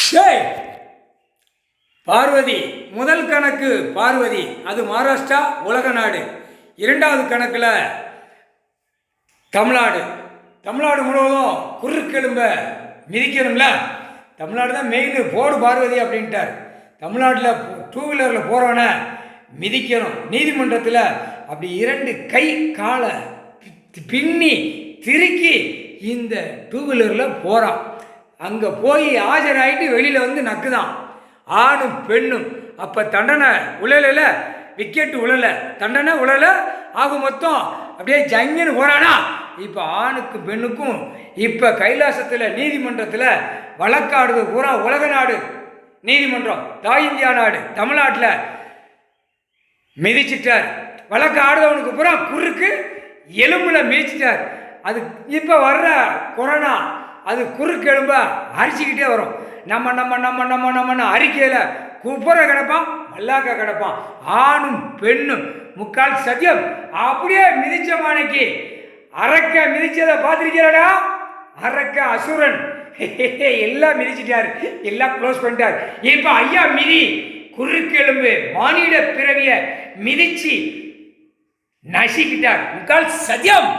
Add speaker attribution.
Speaker 1: ஷேய் பார்வதி முதல் கணக்கு பார்வதி, அது மகாராஷ்டிரா உலக நாடு. இரண்டாவது கணக்கில் தமிழ்நாடு. தமிழ்நாடு முழுவதும் குறுக்கெலும்ப மிதிக்கணும்ல. தமிழ்நாடு தான் மெயின், போடு பார்வதி அப்படின்ட்டார். தமிழ்நாட்டில் டூ வீலரில் போகிறவனை மிதிக்கணும். நீதிமன்றத்தில் அப்படி இரண்டு கை காலை பின்னி திருக்கி இந்த டூ வீலரில் போகிறான். அங்கே போய் ஆஜராகிட்டு வெளியில் வந்து நக்குதான் ஆணும் பெண்ணும். அப்போ தண்டனை உழல, விக்கெட்டு உழல, தண்டனை உழல, ஆக மொத்தம் அப்படியே ஜங்கின்னு போகிறானா. இப்போ ஆணுக்கும் பெண்ணுக்கும் இப்போ கைலாசத்தில் நீதிமன்றத்தில் வழக்காடுது. பூரா உலக நாடு நீதிமன்றம், தாய் இந்தியா நாடு தமிழ்நாட்டில் மிதிச்சிட்டார். வழக்கு ஆடுதவனுக்கு பூரா குறுக்கு எலும்புல மிதிச்சிட்டார். அது இப்போ வர்ற கொரோனா அது குறுக்கு எலும்ப அரிச்சிக்கிட்டே வரும். நம்ம நம்ம நம்ம நம்ம நம்மன்னு அறிக்கையில் குப்புற கிடப்பான், மல்லாக்க கிடப்பான். ஆணும் பெண்ணும் முக்கால் சத்தியம் அப்படியே மிதிச்ச மானைக்கு அரக்க மிதிச்சதை பார்த்துருக்கீங்களா? அரக்க அசுரன் எல்லாம் மிதிச்சிட்டார், எல்லாம் க்ளோஸ் பண்ணிட்டார். இப்போ ஐயா மிதி குறுக்கெலும்பு மானிட பிறவிய மிதிச்சு நசிக்கிட்டார். முக்கால் சத்தியம்.